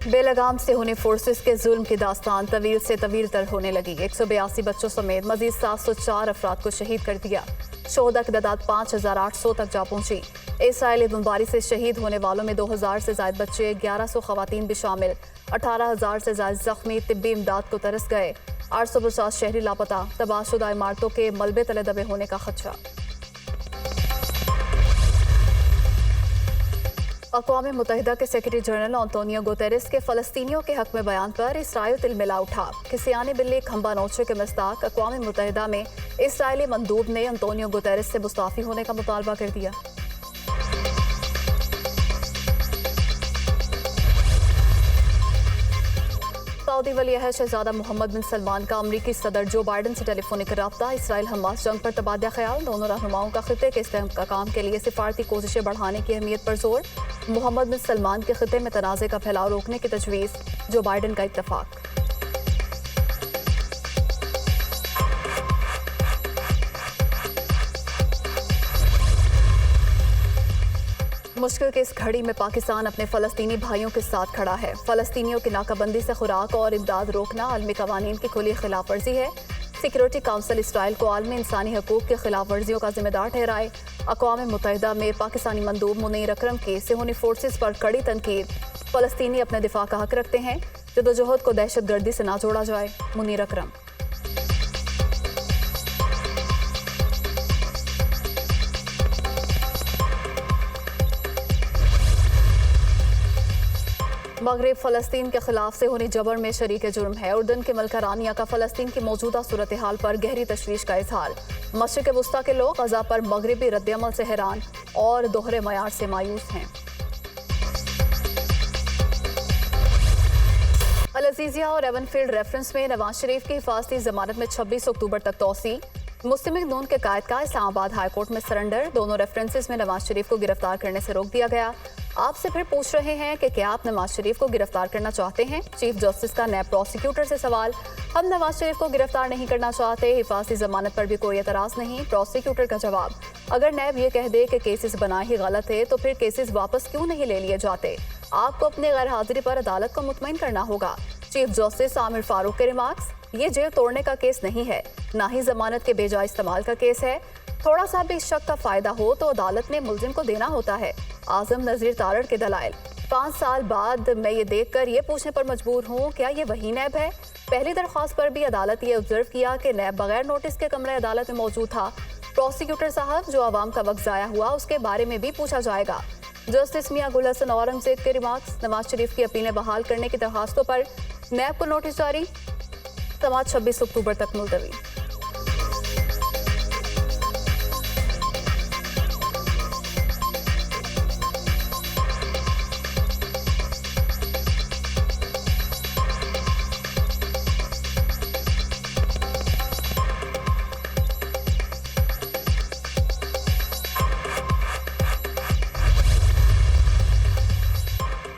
बेलगाम से होने फोर्सेस के जुल्म की दास्तान तवील से तवील तर होने लगी। 182 बच्चों समेत मजीद 704 अफराद को शहीद कर दिया। शोहदा की तादाद 5800 तक जा पहुंची। इसराइली बमबारी से शहीद होने वालों में 2000 से ज्यादा बच्चे, 1100 खवातीन भी शामिल। 18,000 से ज्यादा जख्मी, तिब्बी इमदाद को तरस गए। 850 शहरी लापता। तबाहशुदा इमारतों के मलबे तले दबे होने का खदशा। अक़वाम मुत्तहिदा के सेक्रेटरी जनरल अंतोनियो गुतेरेस के फ़लस्तीनियों के हक में बयान पर इसराइल तिलमिला उठा। किसियानी बिल्ली खंबा नोचे के मस्ताक अक़वाम मुत्तहिदा में इसराइली मंदूब ने अंतोनियो गुतेरेस से मुस्ताफ़ी होने का मुतालबा कर दिया। सऊदी वली-ए-अहद शहजादा मोहम्मद बिन सलमान का अमरीकी सदर जो बाइडन से टेलीफोनिक रब्ता। इसराइल हमास जंग पर तबादला ख्याल। दोनों रहनुमाओं का खित्ते के इस्तेहकाम के लिए सिफारती कोशिशें बढ़ाने की अहमियत पर जोर। मोहम्मद बिन सलमान के खित्ते में तनाज़े का फैलाव रोकने की तजवीज़। जो बाइडन का इत्तफाक। मुश्किल की इस घड़ी में पाकिस्तान अपने फ़लस्तीनी भाइयों के साथ खड़ा है। फ़लस्तीनियों की नाकाबंदी से खुराक और इमदाद रोकना आलमी कवानीन की खुली खिलाफ वर्जी है। सिक्योरिटी काउंसिल इसराइल को आलमी इंसानी हकूक की खिलाफ वर्जियों का जिम्मेदार ठहराए। अक़वाम मुत्तहिदा में पाकिस्तानी मंदूब मुनीर अकरम की सेहूनी फोर्सेस पर कड़ी तनकीद। फ़लस्तीनी अपने दिफा का हक रखते हैं, जदोजहद को दहशत गर्दी से ना जोड़ा जाए। मुनीर अकरम। मगरिब फ़लस्तीन के खिलाफ से होने जबर में शरीक जुर्म है। उर्दन के मलका रानिया का फ़लस्तीन की मौजूदा सूरत हाल पर गहरी तशवीश का इजहार। मशरिक़ वुस्ता के लोग ग़ज़ा पर मगरिबी रद्दअमल से हैरान और दोहरे मयार से मायूस हैं। अल अज़ीज़िया और एवनफील्ड रेफरेंस में नवाज शरीफ की हिफाजती जमानत में 26 अक्टूबर तक तौसी। मुस्लिम लीग नून के कायद का इस्लामाबाद हाई कोर्ट में सरेंडर। दोनों रेफरेंसेस में नवाज शरीफ को गिरफ्तार करने से रोक दिया गया। आपसे फिर पूछ रहे हैं कि क्या आप नवाज शरीफ को गिरफ्तार करना चाहते हैं? चीफ जस्टिस का नैब प्रोसिक्यूटर से सवाल। हम नवाज शरीफ को गिरफ्तार नहीं करना चाहते, हिफाजती जमानत पर भी कोई एतराज नहीं। प्रोसिक्यूटर का जवाब, अगर नैब ये कह दे कि केसेस बनाए ही गलत है तो फिर केसेस वापस क्यों नहीं ले लिए जाते? आपको अपने गैर हाजिरी पर अदालत को मुतमईन करना होगा। चीफ जस्टिस आमिर फारूक के रिमार्क्स, ये जेल तोड़ने का केस नहीं है, ना ही जमानत के बेजा इस्तेमाल का केस है। थोड़ा सा भी शक का फायदा हो तो अदालत ने मुलजिम को देना होता है। आजम नजीर तारड़ के दलाइल, 5 साल बाद मैं ये देखकर ये पूछने पर मजबूर हूँ, क्या ये वही नैब है? पहली दरख्वास्त पर भी अदालत ये ऑब्जर्व किया कि नैब बगैर नोटिस के कमरे अदालत में मौजूद था। प्रोसिक्यूटर साहब, जो आवाम का वक्त ज़ाया हुआ उसके बारे में भी पूछा जाएगा। जस्टिस मियां गुल हसन औरंगजेब के रिमार्क्स, नवाज शरीफ की अपीलें बहाल करने की दरख्वास्तों पर नैब को नोटिस जारी। समाअत 26 अक्टूबर तक मुलतवी।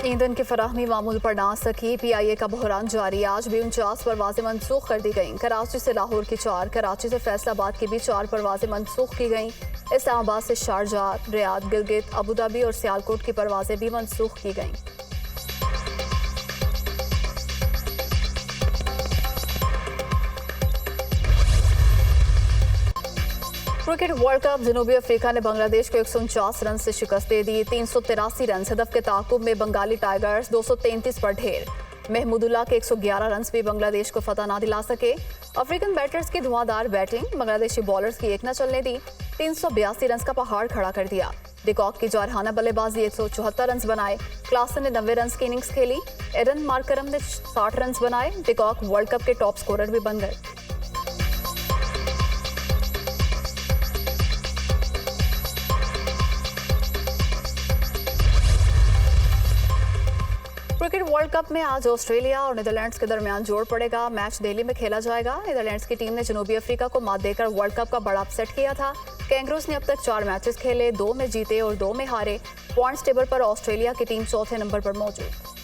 ईंधन की फराहमी मामूल पर ना आ सकी। PIA का बहरान जारी। आज भी 49 परवाजें मनसूख कर दी गईं। कराची से लाहौर की 4, कराची से फैसलाबाद की भी 4 परवाजें मनसूख की गईं। इस्लामाबाद से शारजाह, रियाद, गिलगित, अबूधाबी और सियालकोट की परवाजें भी मनसूख की गईं। क्रिकेट वर्ल्ड कप, जनूबी अफ्रीका ने बांग्लादेश को 149 रन से शिकस्त दे दी। 383 रन हदफ के ताकुब में बंगाली टाइगर्स 233 पर ढेर। महमूदुल्लाह के 111 रन भी बांग्लादेश को फतह ना दिला सके। अफ्रीकन बैटर्स की धुआंधार बैटिंग बांग्लादेशी बॉलर्स की एक न चलने दी। 382 रन का पहाड़ खड़ा कर दिया। डिकॉक की जारहाना बल्लेबाजी 174 रन बनाए। क्लासन ने 90 रन की इनिंग्स खेली। एडन मार्करम ने 60 रन बनाए। डिकॉक वर्ल्ड कप के टॉप स्कोरर भी बन गए। क्रिकेट वर्ल्ड कप में आज ऑस्ट्रेलिया और नीदरलैंड्स के दरमियान जोड़ पड़ेगा। मैच दिल्ली में खेला जाएगा। नीदरलैंड्स की टीम ने जनूबी अफ्रीका को मात देकर वर्ल्ड कप का बड़ा अपसेट किया था। कैंगरूज ने अब तक 4 मैचेस खेले, 2 में जीते और 2 में हारे। पॉइंट्स टेबल पर ऑस्ट्रेलिया की टीम चौथे नंबर पर मौजूद।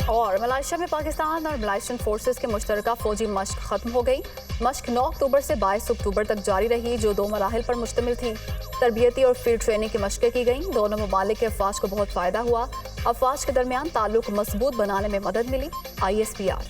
और मलेशिया में पाकिस्तान और मलेशियन फोर्सेस के मुश्तरका फौजी मश्क खत्म हो गई। मश्क 9 अक्टूबर से 22 अक्टूबर तक जारी रही, जो 2 मराहिल पर मुश्तमिल थी। तरबियती और फील्ड ट्रेनिंग की मशक़ें की गईं। दोनों ममालिक के अफवाज को बहुत फ़ायदा हुआ। अफवाज के दरमियान ताल्लुक मजबूत बनाने में मदद मिली। ISPR